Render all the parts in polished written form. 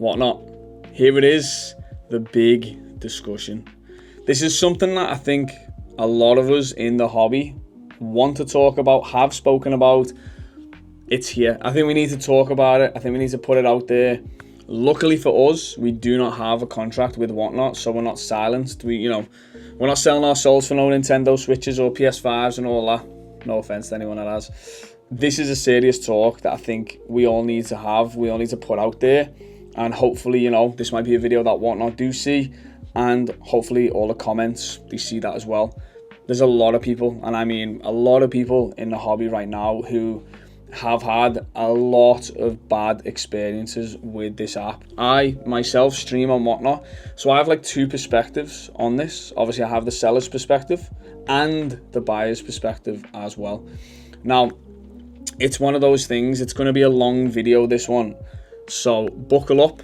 whatnot. Here it is, the big discussion. This is something that I think a lot of us in the hobby want to talk about, have spoken about. It's here. I think we need to talk about it. I think we need to put it out there. Luckily for us, we do not have a contract with Whatnot, so we're not silenced. We're not selling our souls for no Nintendo Switches or PS5s and all that. No offense to anyone that has. This is a serious talk that I think we all need to have. We all need to put out there. And hopefully, this might be a video that Whatnot do see. And hopefully all the comments, they see that as well. There's a lot of people, and I mean a lot of people in the hobby right now who have had a lot of bad experiences with this app. I myself stream on Whatnot, so I have like two perspectives on this. Obviously I have the seller's perspective and the buyer's perspective as well. Now, it's one of those things, it's going to be a long video, this one, so buckle up.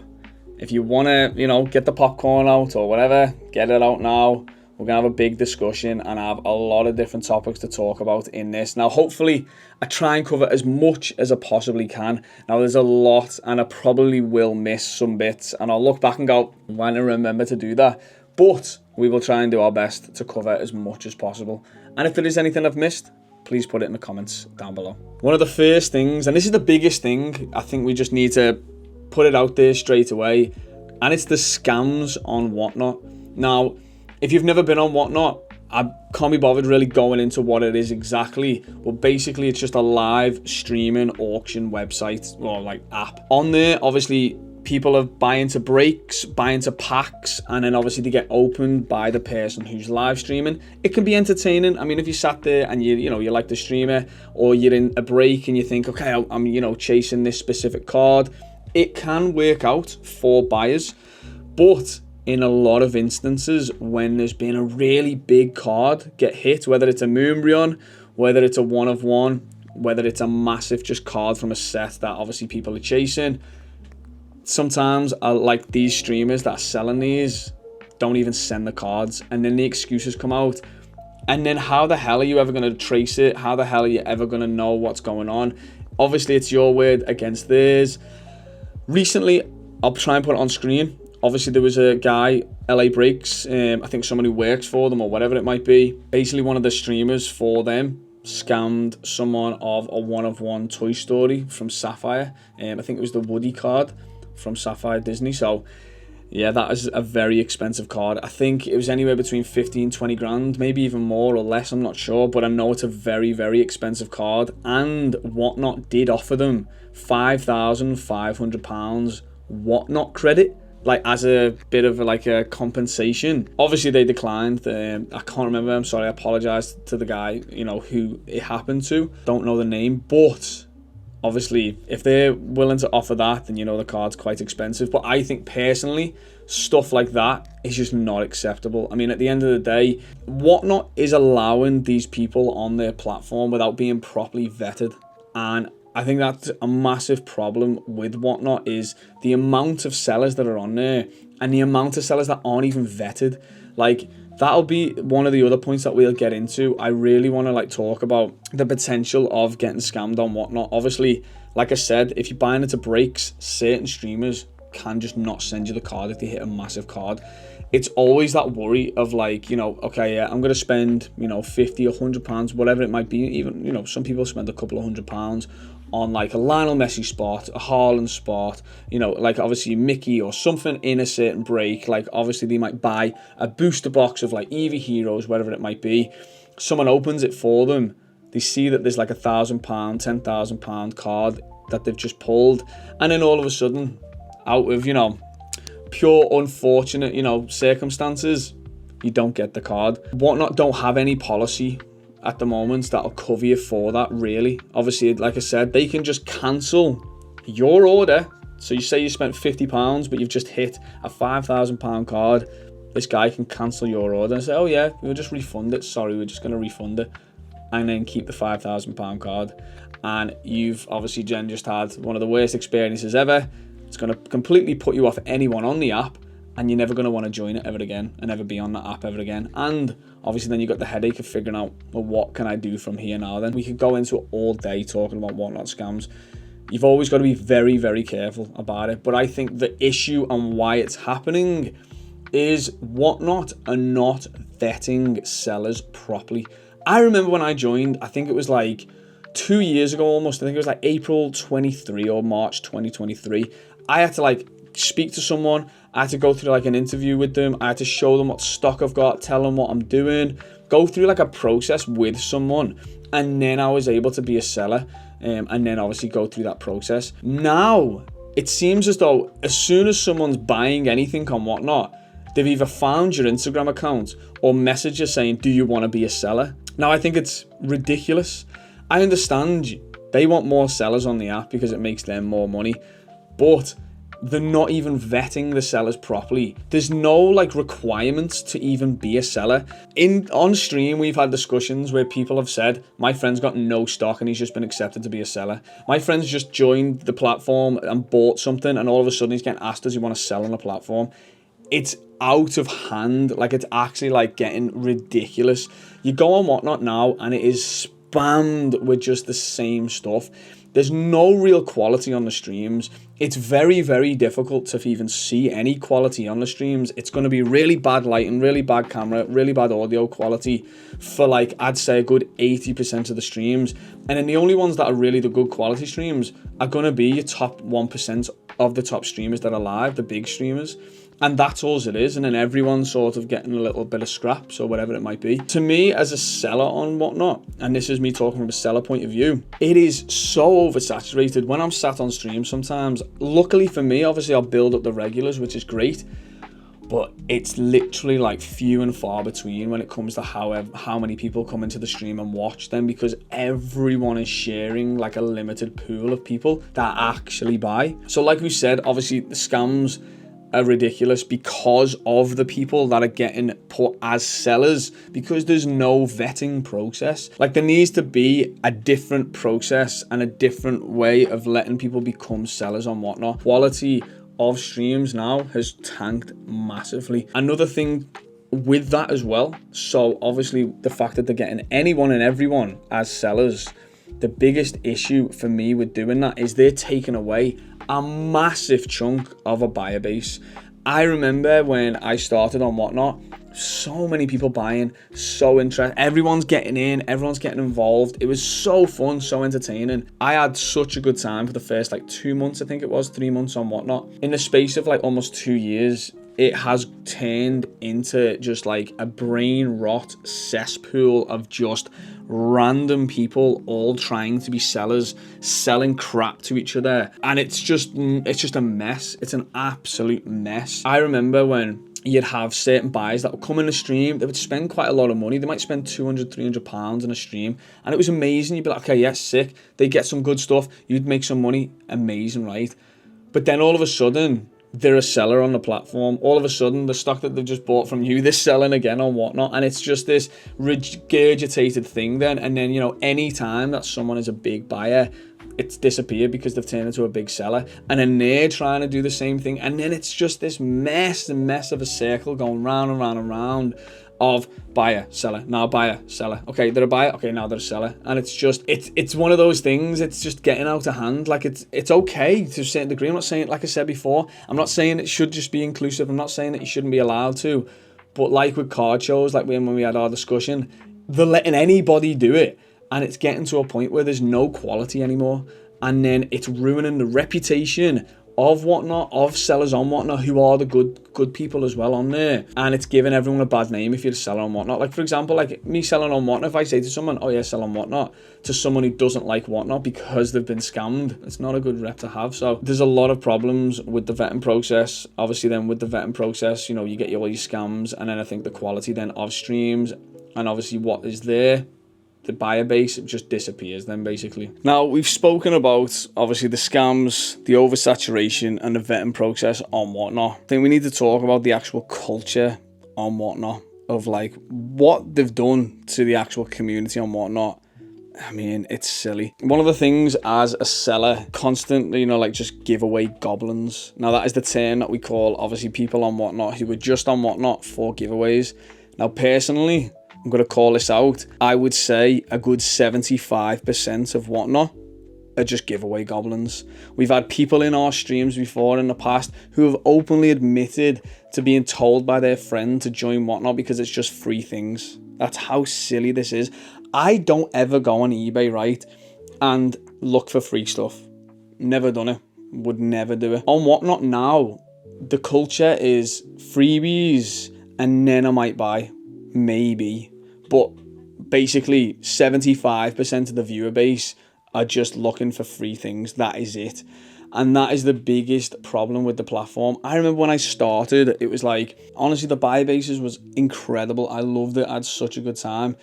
If you want to, get the popcorn out or whatever, get it out now. We're going to have a big discussion and have a lot of different topics to talk about in this. Now, hopefully, I try and cover as much as I possibly can. Now, there's a lot and I probably will miss some bits. And I'll look back and go, why didn't I remember to do that? But we will try and do our best to cover as much as possible. And if there is anything I've missed, please put it in the comments down below. One of the first things, and this is the biggest thing, I think we just need to put it out there straight away. And it's the scams on Whatnot. Now, if you've never been on Whatnot, I can't be bothered really going into what it is exactly, but basically it's just a live streaming auction website or like app. On there, obviously, people are buying to breaks, buying to packs, and then obviously they get opened by the person who's live streaming. It can be entertaining. I mean, if you sat there and you like the streamer, or you're in a break and you think, okay, I'm chasing this specific card, it can work out for buyers, but in a lot of instances, when there's been a really big card get hit, whether it's a Moonbryon, whether it's a 1-of-1, whether it's a massive just card from a set that obviously people are chasing, sometimes like these streamers that are selling these don't even send the cards, and then the excuses come out. And then how the hell are you ever going to trace it? How the hell are you ever going to know what's going on? Obviously, it's your word against theirs. Recently, I'll try and put it on screen. Obviously, there was a guy, LA Breaks, I think someone who works for them or whatever it might be. Basically, one of the streamers for them scammed someone of a 1-of-1 Toy Story from Sapphire. I think it was the Woody card from Sapphire Disney. So, yeah, that is a very expensive card. I think it was anywhere between 15, 20 grand, maybe even more or less, I'm not sure. But I know it's a very, very expensive card. And Whatnot did offer them £5,500 Whatnot credit, like as a bit of a compensation. Obviously they declined. I can't remember, I'm sorry, I apologize to the guy who it happened to, don't know the name, but obviously if they're willing to offer that, then the card's quite expensive. But I think personally stuff like that is just not acceptable. I mean, at the end of the day, Whatnot is allowing these people on their platform without being properly vetted, and I think that's a massive problem with Whatnot, is the amount of sellers that are on there and the amount of sellers that aren't even vetted. Like, that'll be one of the other points that we'll get into. I really want to talk about the potential of getting scammed on Whatnot. Obviously, like I said, if you're buying into breaks, certain streamers can just not send you the card if they hit a massive card. It's always that worry of okay, yeah, I'm going to spend, 50 or £100, whatever it might be. Even, some people spend a couple of £100 on a Lionel Messi spot, a Haaland spot, obviously Mickey or something in a certain break. Obviously they might buy a booster box of Eevee Heroes, whatever it might be. Someone opens it for them. They see that there's £1,000, £10,000 card that they've just pulled. And then all of a sudden, out of, pure unfortunate, circumstances, you don't get the card. Whatnot don't have any policy at the moment that'll cover you for that, really. Obviously, like I said, they can just cancel your order. So you say you spent £50, but you've just hit a £5,000 card. This guy can cancel your order and say, oh yeah, we'll just refund it. Sorry, we're just going to refund it. And then keep the £5,000 card. And you've obviously just had one of the worst experiences ever. It's going to completely put you off anyone on the app, and you're never going to want to join it ever again and never be on that app ever again. And obviously then you've got the headache of figuring out, well, what can I do from here now then? We could go into it all day talking about Whatnot scams. You've always got to be very, very careful about it. But I think the issue and why it's happening is Whatnot are not vetting sellers properly. I remember when I joined, I think it was like 2 years ago almost. I think it was like April 23 or March 2023. I had to like speak to someone. I had to go through like an interview with them. I had to show them what stock I've got, tell them what I'm doing, go through like a process with someone. And then I was able to be a seller, and then obviously go through that process. Now, it seems as though as soon as someone's buying anything on Whatnot, they've either found your Instagram account or messaged you saying, do you want to be a seller? Now, I think it's ridiculous. I understand they want more sellers on the app because it makes them more money, but they're not even vetting the sellers properly. There's no like requirements to even be a seller. On stream, we've had discussions where people have said, my friend's got no stock and he's just been accepted to be a seller. My friend's just joined the platform and bought something, and all of a sudden he's getting asked, does he want to sell on the platform? It's out of hand. Like, it's actually like getting ridiculous. You go on Whatnot now and it is spammed with just the same stuff. There's no real quality on the streams. It's very, very difficult to even see any quality on the streams. It's going to be really bad lighting, really bad camera, really bad audio quality for like, I'd say a good 80% of the streams. And then the only ones that are really the good quality streams are going to be your top 1% of the top streamers that are live, the big streamers. And that's all it is. And then everyone's sort of getting a little bit of scraps or whatever it might be. To me, as a seller on Whatnot, and this is me talking from a seller point of view, it is so oversaturated. When I'm sat on stream sometimes, luckily for me, obviously I'll build up the regulars, which is great. But it's literally like few and far between when it comes to how many people come into the stream and watch them, because everyone is sharing like a limited pool of people that actually buy. So like we said, obviously the scams are ridiculous because of the people that are getting put as sellers, because there's no vetting process. Like, there needs to be a different process and a different way of letting people become sellers on Whatnot. Quality of streams now has tanked massively. Another thing with that as well, so obviously the fact that they're getting anyone and everyone as sellers, the biggest issue for me with doing that is they're taking away a massive chunk of a buyer base. I remember when I started on Whatnot, so many people buying, so interested. Everyone's getting in, everyone's getting involved. It was so fun, so entertaining. I had such a good time for the first like 2 months, I think it was 3 months on Whatnot. In the space of like almost 2 years, it has turned into just like a brain rot cesspool of just random people all trying to be sellers, selling crap to each other. And it's just a mess. It's an absolute mess. I remember when you'd have certain buyers that would come in the stream, they would spend quite a lot of money. They might spend £200-300 in a stream, and it was amazing. You'd be like, okay, yes, sick. They get some good stuff. You'd make some money. Amazing, right? But then all of a sudden, they're a seller on the platform. All of a sudden, the stock that they've just bought from you, they're selling again on Whatnot. And it's just this regurgitated thing then. And then, you know, any time that someone is a big buyer, it's disappeared because they've turned into a big seller. And then they're trying to do the same thing. And then it's just this mess of a circle going round and round and round of buyer, seller, now buyer, seller. Okay, they're a buyer. Okay, now they're a seller. And it's just, it's one of those things. It's just getting out of hand. Like, it's okay to a certain degree. I'm not saying, like I said before, I'm not saying it should just be inclusive. I'm not saying that you shouldn't be allowed to. But like with card shows, like when we had our discussion, they're letting anybody do it. And it's getting to a point where there's no quality anymore. And then it's ruining the reputation of Whatnot, of sellers on Whatnot, who are the good people as well on there. And it's giving everyone a bad name if you're a seller on Whatnot. Like, for example, like me selling on Whatnot, if I say to someone, oh yeah, sell on Whatnot, to someone who doesn't like Whatnot because they've been scammed, it's not a good rep to have. So there's a lot of problems with the vetting process. Obviously then with the vetting process, you know, you get all your scams, and then I think the quality then of streams, and obviously what is there, the buyer base, it just disappears then basically. Now, we've spoken about obviously the scams, the oversaturation, and the vetting process on Whatnot. I think we need to talk about the actual culture on Whatnot, of like what they've done to the actual community on Whatnot. I mean, it's silly. One of the things as a seller, constantly, you know, like just give away goblins. Now, that is the term that we call obviously people on Whatnot who were just on Whatnot for giveaways. Now, personally, I'm going to call this out. I would say a good 75% of Whatnot are just giveaway goblins. We've had people in our streams before in the past who have openly admitted to being told by their friend to join Whatnot because it's just free things. That's how silly this is. I don't ever go on eBay, right, and look for free stuff. Never done it. Would never do it. On Whatnot now, the culture is freebies and then I might buy. Maybe. But basically 75% of the viewer base are just looking for free things. That is it. And that is the biggest problem with the platform. I remember when I started, it was like, honestly, the buyer bases was incredible. I loved it. I had such a good time.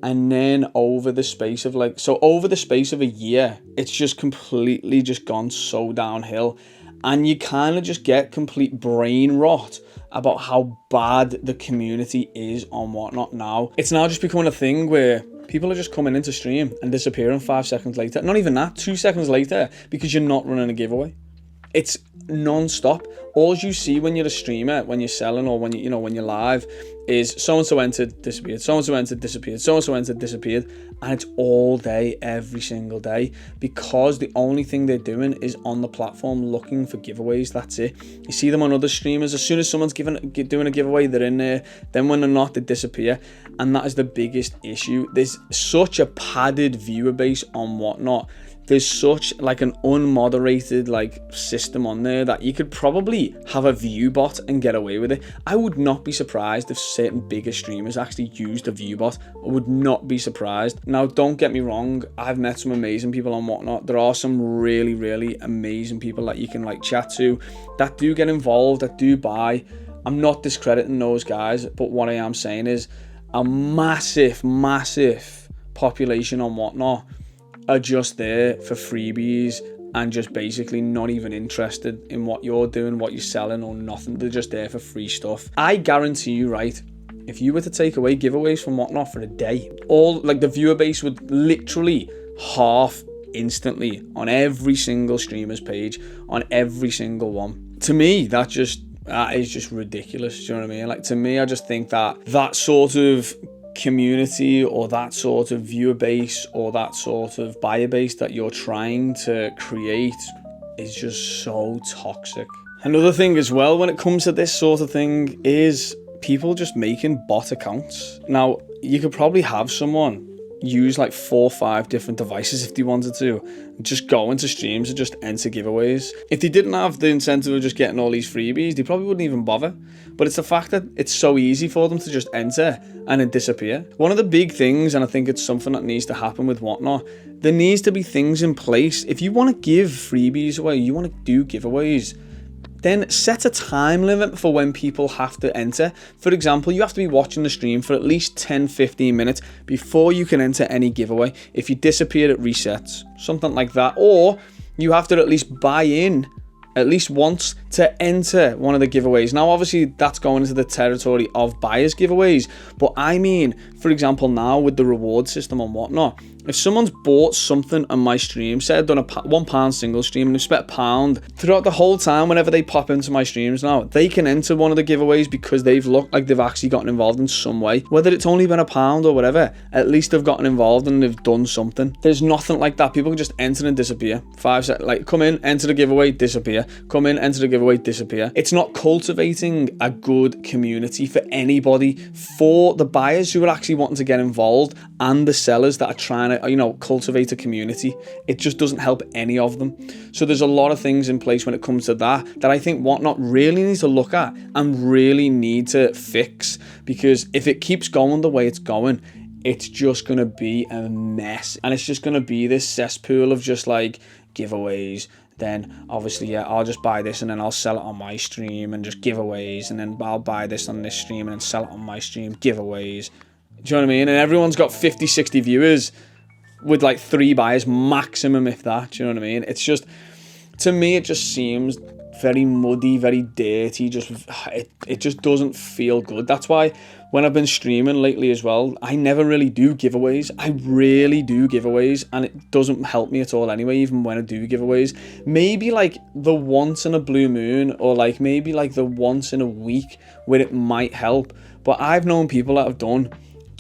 And then over the space of a year, it's just completely just gone so downhill. And you kind of just get complete brain rot about how bad the community is on Whatnot now. It's now just becoming a thing where people are just coming into stream and disappearing 5 seconds later. Not even that, 2 seconds later, because you're not running a giveaway. It's non-stop. All you see when you're a streamer, when you're selling or when you're live, is so-and-so entered, disappeared, so-and-so entered, disappeared, so-and-so entered, disappeared. And it's all day, every single day, because the only thing they're doing is on the platform looking for giveaways. That's it. You see them on other streamers. As soon as someone's doing a giveaway, they're in there. Then when they're not, they disappear. And that is the biggest issue. There's such a padded viewer base on Whatnot. There's such like an unmoderated like system on there that you could probably have a view bot and get away with it. I would not be surprised if certain bigger streamers actually used a view bot. I would not be surprised. Now, don't get me wrong. I've met some amazing people on Whatnot. There are some really, really amazing people that you can like chat to that do get involved, that do buy. I'm not discrediting those guys, but what I am saying is a massive, massive population on Whatnot are just there for freebies and just basically not even interested in what you're doing, what you're selling or nothing. They're just there for free stuff. I guarantee you, right, if you were to take away giveaways from Whatnot for a day, all like the viewer base would literally half instantly on every single streamer's page, on every single one. To me, that is just ridiculous. Do you know what I mean? Like, to me, I just think that sort of community or that sort of viewer base or that sort of buyer base that you're trying to create is just so toxic. Another thing as well when it comes to this sort of thing is people just making bot accounts. Now, you could probably have someone use like 4 or 5 different devices if they wanted to, just go into streams and just enter giveaways. If they didn't have the incentive of just getting all these freebies, they probably wouldn't even bother. But it's the fact that it's so easy for them to just enter and then disappear. One of the big things, and I think it's something that needs to happen with Whatnot, there needs to be things in place. If you want to give freebies away, you want to do giveaways, then set a time limit for when people have to enter. For example, you have to be watching the stream for at least 10-15 minutes before you can enter any giveaway. If you disappear, it resets, something like that. Or you have to at least buy in at least once to enter one of the giveaways. Now, obviously, that's going into the territory of buyers giveaways. But I mean, for example, now with the reward system and Whatnot, if someone's bought something on my stream, say I've done a £1 single stream and they've spent £1 throughout the whole time, whenever they pop into my streams now, they can enter one of the giveaways because they've looked like they've actually gotten involved in some way. Whether it's only been £1 or whatever, at least they've gotten involved and they've done something. There's nothing like that. People can just enter and disappear. 5 seconds, like come in, enter the giveaway, disappear. Come in, enter the giveaway, disappear. It's not cultivating a good community for anybody, for the buyers who are actually wanting to get involved and the sellers that are trying to, cultivate a community. It just doesn't help any of them. So there's a lot of things in place when it comes to that I think Whatnot really needs to look at and really need to fix, because if it keeps going the way it's going, it's just going to be a mess. And it's just going to be this cesspool of just like giveaways. Then obviously, yeah, I'll just buy this and then I'll sell it on my stream and just giveaways. And then I'll buy this on this stream and then sell it on my stream, giveaways. Do you know what I mean? And everyone's got 50, 60 viewers with like 3 buyers maximum, if that. Do you know what I mean? It's just, to me, it just seems very muddy, very dirty. It just doesn't feel good. That's why when I've been streaming lately as well, I never really do giveaways. I rarely do giveaways, and it doesn't help me at all anyway, even when I do giveaways. Maybe like the once in a blue moon, or like maybe like the once in a week where it might help. But I've known people that have done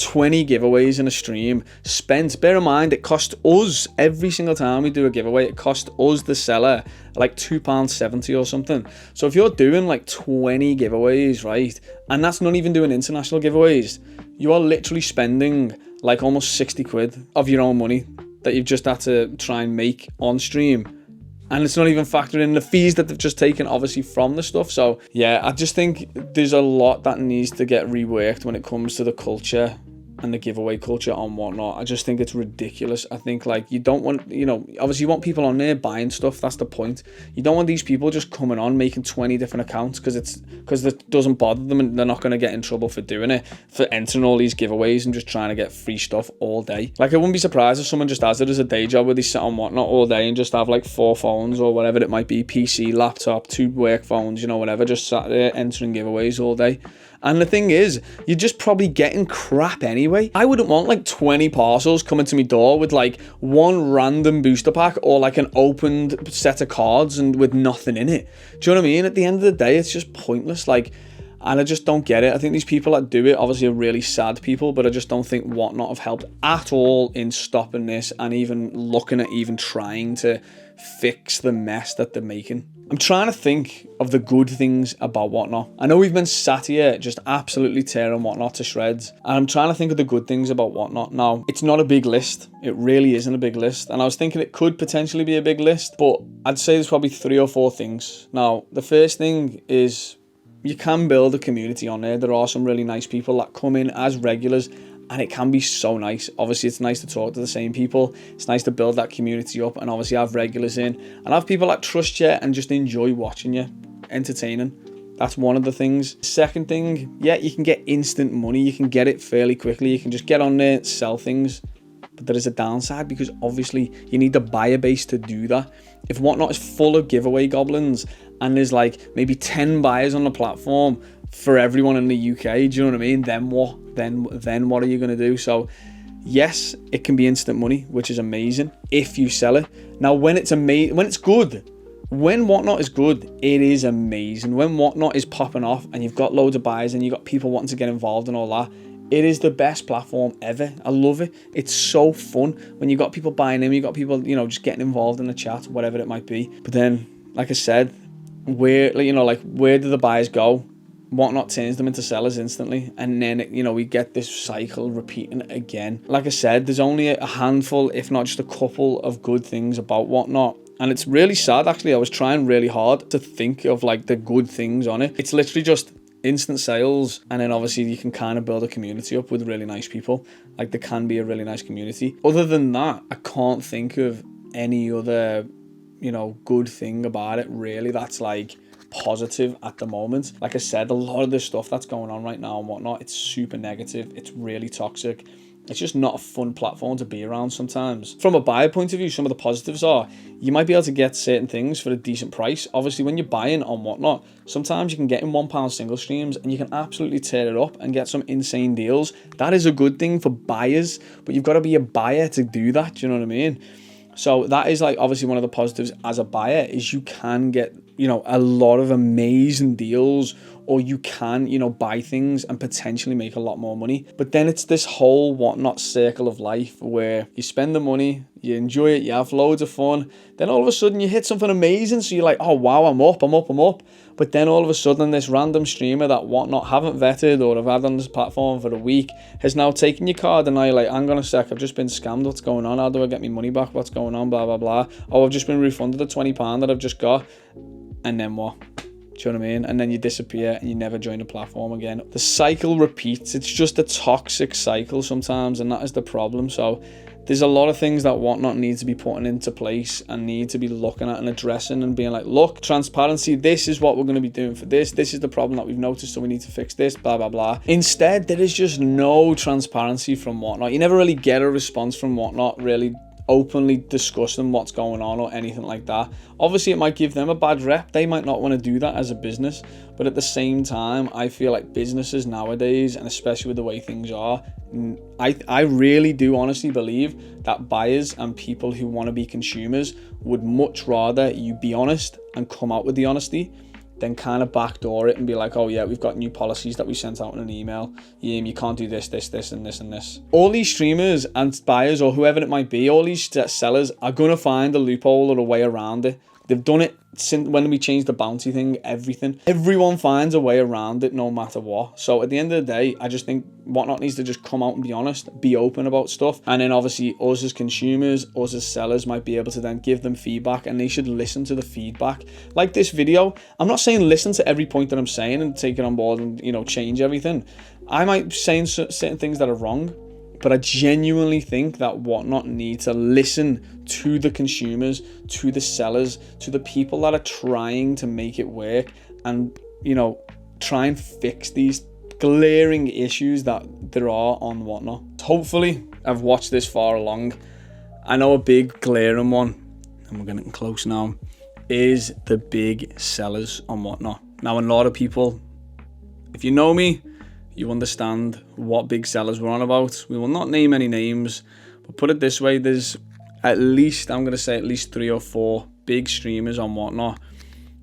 20 giveaways in a stream spent. Bear in mind, it cost us every single time we do a giveaway, it cost us, the seller, like £2.70 or something. So if you're doing like 20 giveaways, right, and that's not even doing international giveaways, you are literally spending like almost 60 quid of your own money that you've just had to try and make on stream. And it's not even factoring in the fees that they've just taken, obviously, from the stuff. So, yeah, I just think there's a lot that needs to get reworked when it comes to the culture and the giveaway culture and whatnot. I just think it's ridiculous. I think, like, you don't want, you know, obviously you want people on there buying stuff. That's the point. You don't want these people just coming on making 20 different accounts because it doesn't bother them and they're not going to get in trouble for doing it, for entering all these giveaways and just trying to get free stuff all day. Like, I wouldn't be surprised if someone just has it as a day job where they sit on whatnot all day and just have like 4 phones or whatever it might be, PC, laptop, 2 work phones, you know, whatever, just sat there entering giveaways all day. And the thing is, you're just probably getting crap anyway. I wouldn't want like 20 parcels coming to my door with like one random booster pack or like an opened set of cards and with nothing in it. Do you know what I mean? At the end of the day, it's just pointless. Like, and I just don't get it. I think these people that do it obviously are really sad people, but I just don't think Whatnot have helped at all in stopping this and even looking at even trying to fix the mess that they're making. I'm trying to think of the good things about Whatnot. I know we've been sat here just absolutely tearing Whatnot to shreds, and I'm trying to think of the good things about Whatnot. Now, it's not a big list. It really isn't a big list, and I was thinking it could potentially be a big list, but I'd say there's probably 3 or 4 things. Now, the first thing is you can build a community on there. There are some really nice people that come in as regulars, and it can be so nice. Obviously, it's nice to talk to the same people. It's nice to build that community up and obviously have regulars in and have people that trust you and just enjoy watching you, entertaining. That's one of the things. Second thing, yeah, you can get instant money. You can get it fairly quickly. You can just get on there, sell things. But there is a downside because obviously you need the buyer base to do that. If Whatnot is full of giveaway goblins and there's like maybe 10 buyers on the platform for everyone in the UK, do you know what I mean? Then what? Then what are you going to do? So yes, it can be instant money, which is amazing if you sell it. Now, when it's good, when Whatnot is good, it is amazing. When Whatnot is popping off and you've got loads of buyers and you've got people wanting to get involved and all that, it is the best platform ever. I love it. It's so fun when you got people buying in, you got people, you know, just getting involved in the chat, whatever it might be. But then, like I said, where do the buyers go? Whatnot turns them into sellers instantly, and then we get this cycle repeating again. Like I said, there's only a handful, if not just a couple, of good things about Whatnot, and it's really sad actually. I was trying really hard to think of like the good things on it. It's literally just instant sales, and then obviously you can kind of build a community up with really nice people. Like, there can be a really nice community. Other than that, I can't think of any other good thing about it really that's like positive at the moment. Like I said, a lot of the stuff that's going on right now and Whatnot, it's super negative. It's really toxic. It's just not a fun platform to be around sometimes. From a buyer point of view, some of the positives are you might be able to get certain things for a decent price. Obviously, when you're buying on Whatnot, sometimes you can get in £1 single streams and you can absolutely tear it up and get some insane deals. That is a good thing for buyers, but you've got to be a buyer to do that. Do you know what I mean? So that is like obviously one of the positives as a buyer is you can get, a lot of amazing deals, or you can, buy things and potentially make a lot more money. But then it's this whole Whatnot circle of life where you spend the money, you enjoy it, you have loads of fun. Then all of a sudden you hit something amazing. So you're like, oh wow, I'm up. But then all of a sudden this random streamer that Whatnot haven't vetted or have had on this platform for a week has now taken your card, and now you're like, hang on a sec, I've just been scammed. What's going on? How do I get my money back? What's going on? Blah, blah, blah. Oh, I've just been refunded the £20 that I've just got. And then what? Do you know what I mean? And then you disappear and you never join the platform again. The cycle repeats. It's just a toxic cycle sometimes, and that is the problem. So there's a lot of things that Whatnot needs to be putting into place and need to be looking at and addressing and being like, look, transparency, this is what we're going to be doing for this. This is the problem that we've noticed, so we need to fix this, blah, blah, blah. Instead, there is just no transparency from Whatnot. You never really get a response from Whatnot really openly discussing what's going on or anything like that. Obviously, it might give them a bad rep. They might not want to do that as a business, but at the same time, I feel like businesses nowadays, and especially with the way things are, I really do honestly believe that buyers and people who want to be consumers would much rather you be honest and come out with the honesty then kind of backdoor it and be like, oh yeah, we've got new policies that we sent out in an email. You can't do this, this, this, and this, and this. All these streamers and buyers, or whoever it might be, all these sellers are going to find a loophole or a way around it. They've done it since when we changed the bounty thing, everything. Everyone finds a way around it no matter what. So at the end of the day, I just think Whatnot needs to just come out and be honest, be open about stuff. And then obviously us as consumers, us as sellers might be able to then give them feedback, and they should listen to the feedback. Like this video, I'm not saying listen to every point that I'm saying and take it on board and, you know, change everything. I might be saying certain things that are wrong, but I genuinely think that Whatnot need to listen to the consumers, to the sellers, to the people that are trying to make it work, and, you know, try and fix these glaring issues that there are on Whatnot. Hopefully, I've watched this far along. I know a big glaring one, and we're getting close now, is the big sellers on Whatnot. Now, a lot of people, if you know me, you understand what big sellers we're on about. We will not name any names, but put it this way, there's at least, I'm going to say at least 3 or 4 big streamers on Whatnot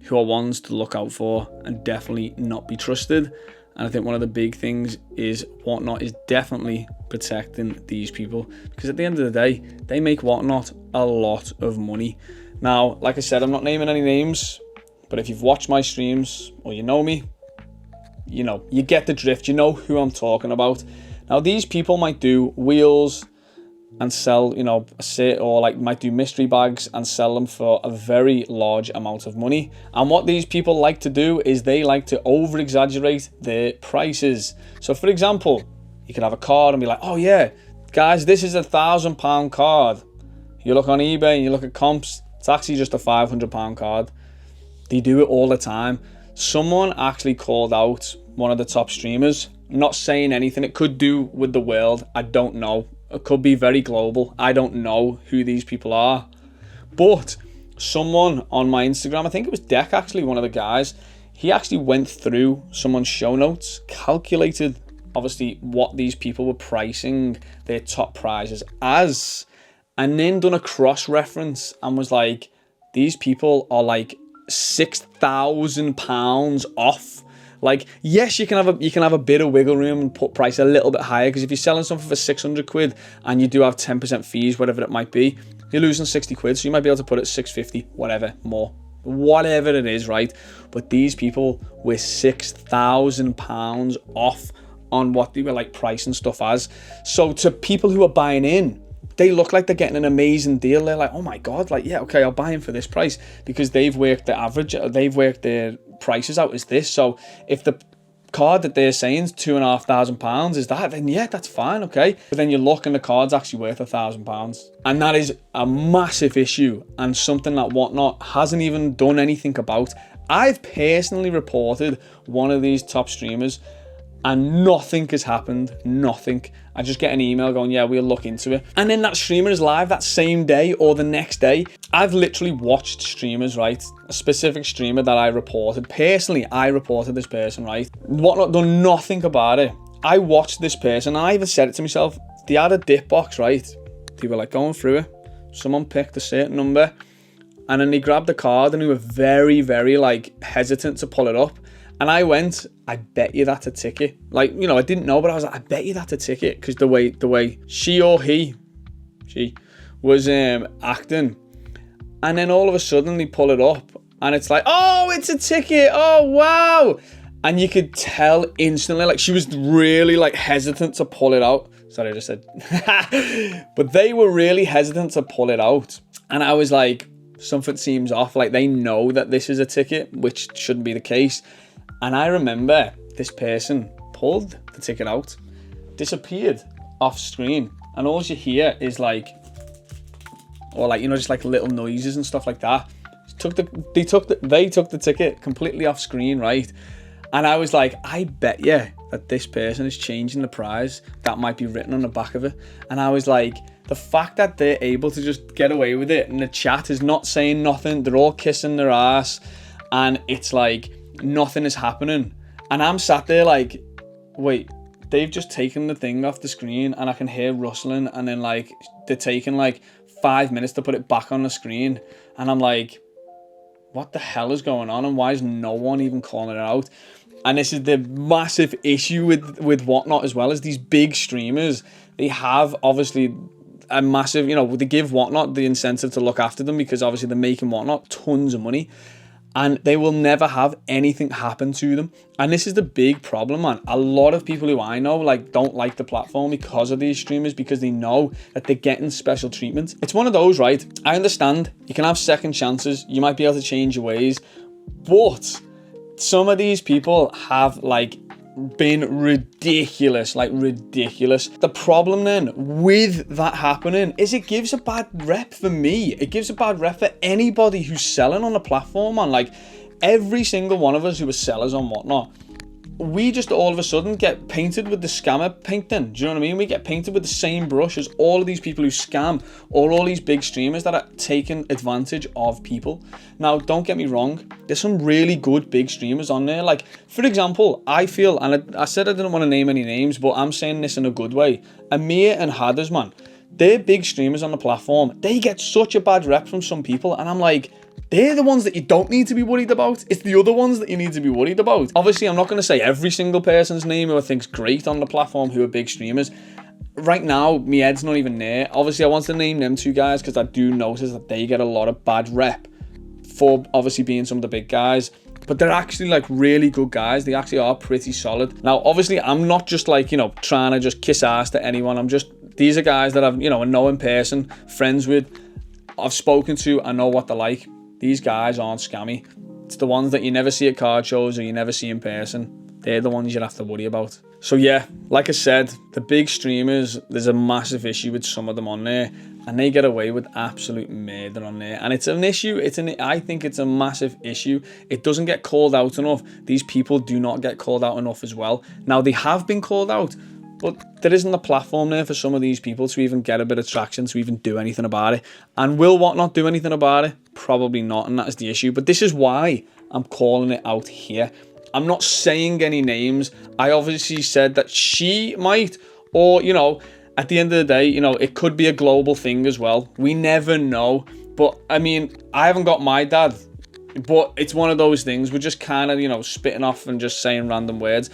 who are ones to look out for and definitely not be trusted. And I think one of the big things is Whatnot is definitely protecting these people, because at the end of the day, they make Whatnot a lot of money. Now, like I said, I'm not naming any names, but if you've watched my streams or you know me, you know, you get the drift, you know who I'm talking about. Now, these people might do wheels and sell, you know, or like might do mystery bags and sell them for a very large amount of money. And what these people like to do is they like to over exaggerate their prices. So for example, you could have a card and be like, oh yeah, guys, this is £1,000 card. You look on eBay and you look at comps, it's actually just a £500 card. They do it all the time. Someone actually called out one of the top streamers, not saying anything. It could do with the world, I don't know. It could be very global. I don't know who these people are. But someone on my Instagram, I think it was Deck actually, one of the guys, he actually went through someone's show notes, calculated obviously what these people were pricing their top prizes as, and then done a cross-reference and was like, these people are like £6,000 off. Like, yes, you can have a bit of wiggle room and put price a little bit higher, because if you're selling something for 600 quid and you do have 10% fees, whatever it might be, you're losing 60 quid. So you might be able to put it 650, whatever, more, whatever it is, right? But these people were £6,000 off on what they were like pricing stuff as. So to people who are buying in, they look like they're getting an amazing deal. They're like, oh my God, like, yeah, okay, I'll buy him for this price, because they've worked the average, they've worked their prices out as this. So if the card that they're saying is £2,500 is that, then yeah, that's fine, okay. But then you look and the card's actually worth £1,000. And that is a massive issue, and something that Whatnot hasn't even done anything about. I've personally reported one of these top streamers and nothing has happened, nothing. I just get an email going, yeah, we'll look into it. And then that streamer is live that same day or the next day. I've literally watched streamers, right? A specific streamer that I reported. Personally, I reported this person, right? Whatnot done nothing about it. I watched this person and I even said it to myself. They had a dip box, right? They were like going through it. Someone picked a certain number and then they grabbed the card and they were very, very like hesitant to pull it up. And I went, I bet you that's a ticket. Like, you know, I didn't know, but I was like, I bet you that's a ticket. Because the way she was acting. And then all of a sudden they pull it up and it's like, oh, it's a ticket. Oh, wow. And you could tell instantly, like she was really like hesitant to pull it out. Sorry, I just said, but they were really hesitant to pull it out. And I was like, something seems off. Like they know that this is a ticket, which shouldn't be the case. And I remember this person pulled the ticket out, disappeared off screen, and all you hear is like, or like, you know, just like little noises and stuff like that. They took the ticket completely off screen, right? And I was like, I bet you that this person is changing the prize. That might be written on the back of it. And I was like, the fact that they're able to just get away with it, and the chat is not saying nothing, they're all kissing their ass, and it's like, nothing is happening, and I'm sat there like, wait, they've just taken the thing off the screen and I can hear rustling, and then like they're taking like 5 minutes to put it back on the screen, and I'm like, what the hell is going on, and why is no one even calling it out? And this is the massive issue with Whatnot as well, as these big streamers, they have obviously a massive, they give Whatnot the incentive to look after them, because obviously they're making Whatnot tons of money, and they will never have anything happen to them. And this is the big problem, man. A lot of people who I know don't like the platform because of these streamers, because they know that they're getting special treatment. It's one of those, right? I understand you can have second chances, you might be able to change your ways, but some of these people have been ridiculous. The problem then with that happening is it gives a bad rep for me. It gives a bad rep for anybody who's selling on the platform, man. Every single one of us who are sellers on Whatnot, we just all of a sudden get painted with the scammer painting. Do you know what I mean? We get painted with the same brush as all of these people who scam, or all these big streamers that are taking advantage of people. Now, don't get me wrong, there's some really good big streamers on there. For example, I feel, and I said I didn't want to name any names, but I'm saying this in a good way. Amir and Hadders, man, they're big streamers on the platform. They get such a bad rep from some people, and I'm like, they're the ones that you don't need to be worried about. It's the other ones that you need to be worried about. Obviously, I'm not going to say every single person's name who I think's great on the platform who are big streamers. Right now, my head's not even there. Obviously, I want to name them two guys because I do notice that they get a lot of bad rep for obviously being some of the big guys. But they're actually really good guys. They actually are pretty solid. Now, obviously, I'm not just trying to just kiss ass to anyone. These are guys that I've, I know in person, friends with, I've spoken to, I know what they're like. These guys aren't scammy. It's the ones that you never see at card shows or you never see in person. They're the ones you'd have to worry about. So yeah, like I said, the big streamers, there's a massive issue with some of them on there, and they get away with absolute murder on there. And it's an issue. I think it's a massive issue. It doesn't get called out enough. These people do not get called out enough as well. Now, they have been called out, but there isn't a platform there for some of these people to even get a bit of traction, to even do anything about it. And will Whatnot do anything about it? Probably not, and that is the issue. But this is why I'm calling it out here. I'm not saying any names. I obviously said that she might, or, at the end of the day, it could be a global thing as well. We never know. But, I mean, I haven't got my dad, but it's one of those things. We're just kind of, spitting off and just saying random words.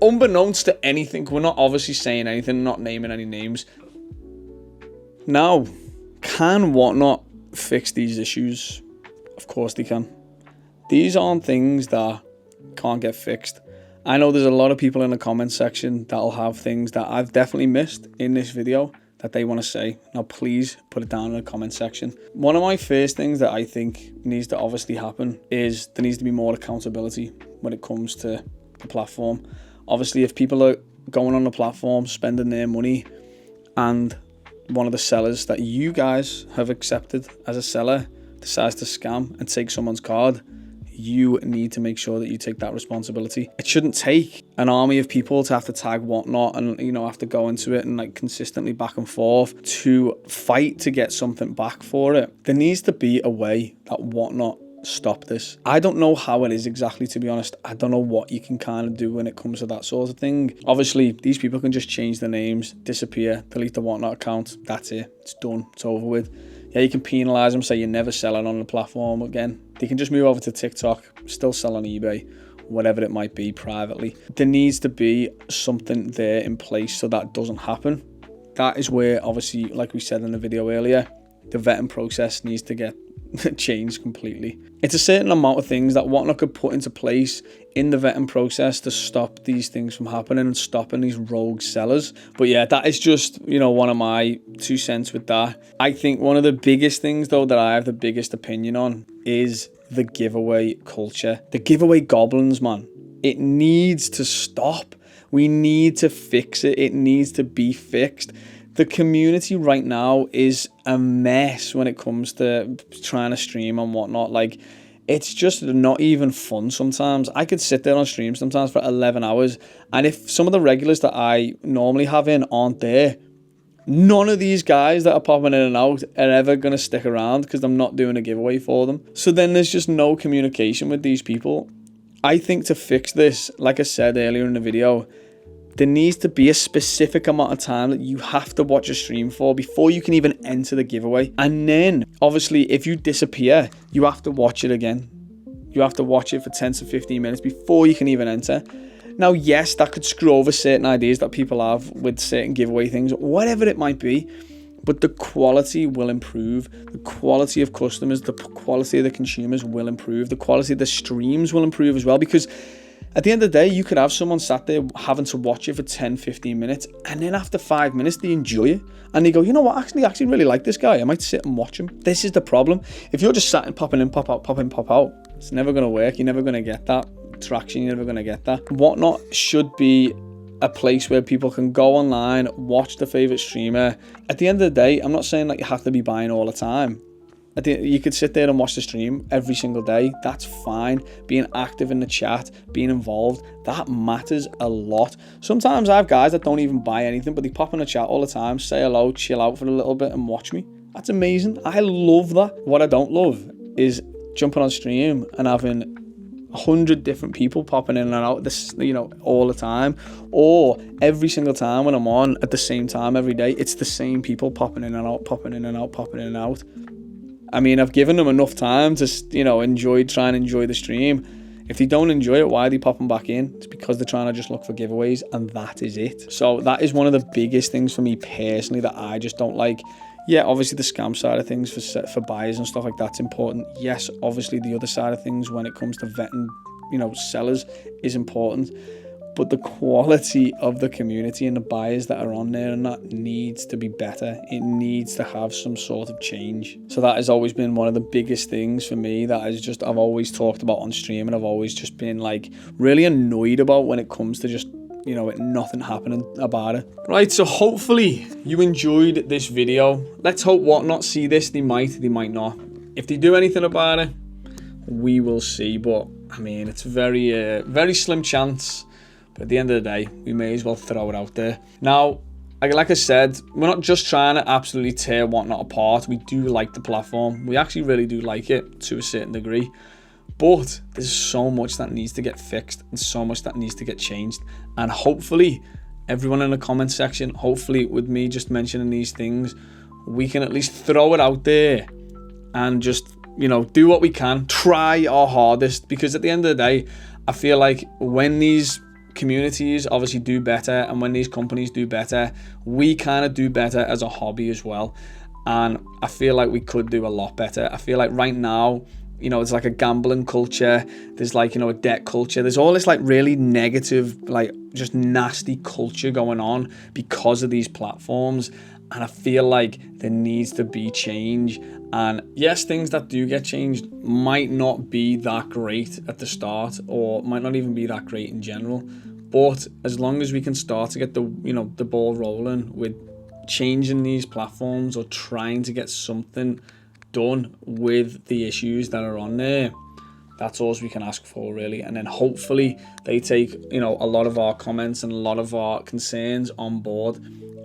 Unbeknownst to anything, we're not obviously saying anything, not naming any names. Now, can Whatnot fix these issues? Of course they can. These aren't things that can't get fixed. I know there's a lot of people in the comment section that'll have things that I've definitely missed in this video that they want to say. Now, please put it down in the comment section. One of my first things that I think needs to obviously happen is there needs to be more accountability when it comes to the platform. Obviously, if people are going on the platform, spending their money, and one of the sellers that you guys have accepted as a seller decides to scam and take someone's card, you need to make sure that you take that responsibility. It shouldn't take an army of people to have to tag Whatnot and, have to go into it and consistently back and forth to fight to get something back for it. There needs to be a way that Whatnot stop this. I don't know how it is exactly, to be honest. I don't know what you can kind of do when it comes to that sort of thing. Obviously, these people can just change their names, disappear, delete the Whatnot account. That's it. It's done. It's over with. Yeah, you can penalise them, say you're never selling on the platform again. They can just move over to TikTok, still sell on eBay, whatever it might be privately. There needs to be something there in place so that doesn't happen. That is where, obviously, like we said in the video earlier, the vetting process needs to get changed completely. It's a certain amount of things that Whatnot could put into place in the vetting process to stop these things from happening and stopping these rogue sellers. But yeah, that is just, one of my 2 cents with that. I think one of the biggest things, though, that I have the biggest opinion on is the giveaway culture. The giveaway goblins, man. It needs to stop. We need to fix it. It needs to be fixed. The community right now is a mess when it comes to trying to stream and whatnot. It's just not even fun sometimes. I could sit there on stream sometimes for 11 hours, and if some of the regulars that I normally have in aren't there, none of these guys that are popping in and out are ever going to stick around because I'm not doing a giveaway for them. So then there's just no communication with these people. I think to fix this, like I said earlier in the video, there needs to be a specific amount of time that you have to watch a stream for before you can even enter the giveaway. And then, obviously, if you disappear, you have to watch it again. You have to watch it for 10 to 15 minutes before you can even enter. Now, yes, that could screw over certain ideas that people have with certain giveaway things, whatever it might be, but the quality will improve. The quality of customers, the quality of the consumers will improve. The quality of the streams will improve as well, because at the end of the day, you could have someone sat there having to watch it for 10, 15 minutes, and then after 5 minutes, they enjoy it. And they go, you know what, I actually really like this guy. I might sit and watch him. This is the problem. If you're just sat and popping in, pop out, pop in, pop out, it's never going to work. You're never going to get that traction. You're never going to get that. Whatnot should be a place where people can go online, watch their favorite streamer. At the end of the day, I'm not saying that you have to be buying all the time. You could sit there and watch the stream every single day. That's fine. Being active in the chat, being involved, that matters a lot. Sometimes I have guys that don't even buy anything, but they pop in the chat all the time, say hello, chill out for a little bit and watch me. That's amazing. I love that. What I don't love is jumping on stream and having 100 different people popping in and out this, all the time, or every single time when I'm on at the same time every day, it's the same people popping in and out, popping in and out, popping in and out. I mean, I've given them enough time to, try and enjoy the stream. If they don't enjoy it, why are they popping back in? It's because they're trying to just look for giveaways, and that is it. So that is one of the biggest things for me personally that I just don't like. Yeah, obviously the scam side of things for buyers and stuff like that's important. Yes, obviously the other side of things when it comes to vetting, sellers is important. But the quality of the community and the buyers that are on there and that needs to be better. It needs to have some sort of change. So that has always been one of the biggest things for me that I've always talked about on stream, and I've always just been really annoyed about when it comes to just nothing happening about it. Right, so hopefully you enjoyed this video. Let's hope Whatnot see this. They might not. If they do anything about it, we will see. But I mean, it's very slim chance. But at the end of the day, we may as well throw it out there. Now, like I said, we're not just trying to absolutely tear Whatnot apart. We do like the platform. We actually really do like it to a certain degree. But there's so much that needs to get fixed and so much that needs to get changed. And hopefully, everyone in the comment section, hopefully with me just mentioning these things, we can at least throw it out there and just, do what we can. Try our hardest. Because at the end of the day, I feel like when these communities obviously do better and when these companies do better, we kind of do better as a hobby as well. And I feel like we could do a lot better. I feel like right now, it's like a gambling culture. There's a debt culture. There's all this really negative, just nasty culture going on because of these platforms. And I feel like there needs to be change. And yes, things that do get changed might not be that great at the start, or might not even be that great in general. But as long as we can start to get the ball rolling with changing these platforms or trying to get something done with the issues that are on there, that's all we can ask for, really. And then hopefully they take a lot of our comments and a lot of our concerns on board.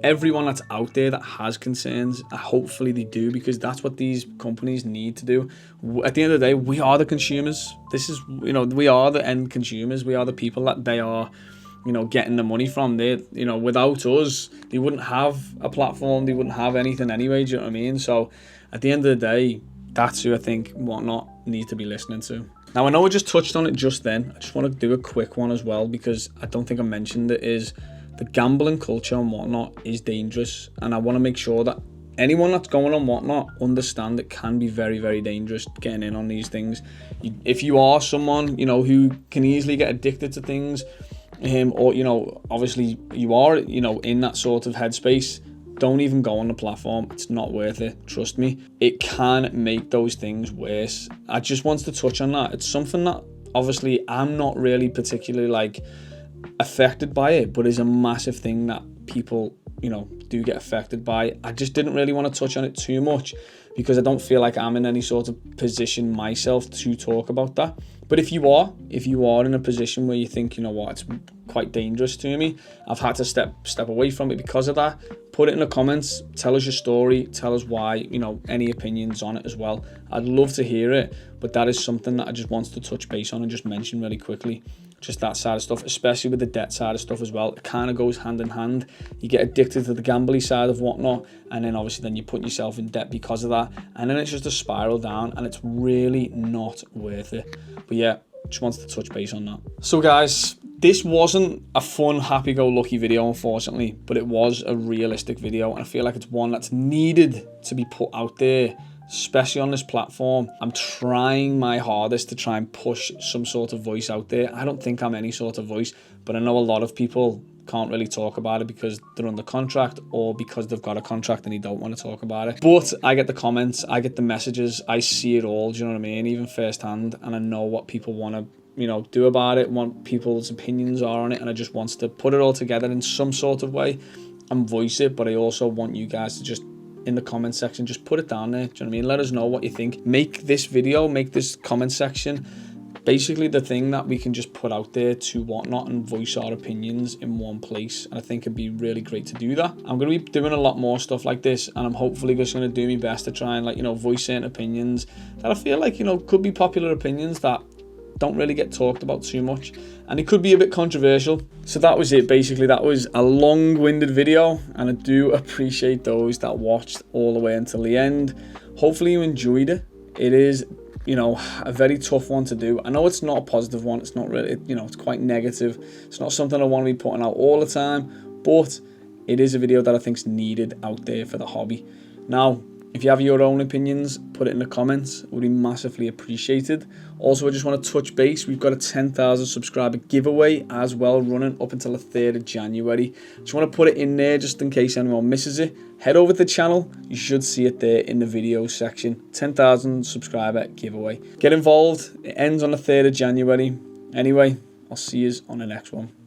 Everyone that's out there that has concerns, hopefully they do, because that's what these companies need to do. At the end of the day, we are the consumers. This is, we are the end consumers. We are the people that they are, getting the money from. They, without us, they wouldn't have a platform. They wouldn't have anything anyway. Do you know what I mean? So at the end of the day, that's who I think Whatnot need to be listening to. Now, I know I just touched on it just then. I just want to do a quick one as well, because I don't think I mentioned it, is the gambling culture and Whatnot is dangerous. And I want to make sure that anyone that's going on Whatnot understand it can be very, very dangerous getting in on these things. If you are someone, who can easily get addicted to things, or, obviously you are, in that sort of headspace, don't even go on the platform. It's not worth it. Trust me. It can make those things worse. I just want to touch on that. It's something that obviously I'm not really particularly affected by it, but is a massive thing that people, do get affected by. I just didn't really want to touch on it too much because I don't feel like I'm in any sort of position myself to talk about that. But if you are in a position where you think, it's quite dangerous to me, I've had to step away from it because of that, put it in the comments, tell us your story, tell us why, any opinions on it as well. I'd love to hear it, but that is something that I just want to touch base on and just mention really quickly. just that side of stuff, especially with the debt side of stuff as well. It kind of goes hand in hand. You get addicted to the gambling side of whatnot, and then obviously then you put yourself in debt because of that, and then it's just a spiral down, and it's really not worth it. But yeah, just wanted to touch base on that. So guys, this wasn't a fun, happy-go-lucky video, unfortunately, but it was a realistic video, and I feel like it's one that's needed to be put out there, especially on this platform. I'm trying my hardest to try and push some sort of voice out there. I don't think I'm any sort of voice, but I know a lot of people can't really talk about it because they're under contract or because they've got a contract and they don't want to talk about it. But I get the comments, I get the messages, I see it all, do you know what I mean? Even firsthand, and I know what people want to, you know, do about it, what people's opinions are on it, and I just want to put it all together in some sort of way and voice it. But I also want you guys to just, in the comment section, just put it down there, do you know what I mean? Let us know what you think. Make this video, make this comment section basically the thing that we can just put out there to whatnot and voice our opinions in one place. And I think it'd be really great to do that. I'm going to be doing a lot more stuff like this, and I'm hopefully just going to do my best to try and, like, you know, voice certain opinions that I feel like, you know, could be popular opinions that don't really get talked about too much, and it could be a bit controversial. So that was it, basically. That was a long-winded video, and I do appreciate those that watched all the way until the end. Hopefully you enjoyed it. It is, you know, a very tough one to do. I know it's not a positive one. It's not really, you know, it's quite negative. It's not something I want to be putting out all the time, but it is a video that I think is needed out there for the hobby. Now, if you have your own opinions, put it in the comments. It would be massively appreciated. Also, I just want to touch base. We've got a 10,000 subscriber giveaway as well, running up until the 3rd of January. Just want to put it in there just in case anyone misses it. Head over to the channel. You should see it there in the video section. 10,000 subscriber giveaway. Get involved. It ends on the 3rd of January. Anyway, I'll see you on the next one.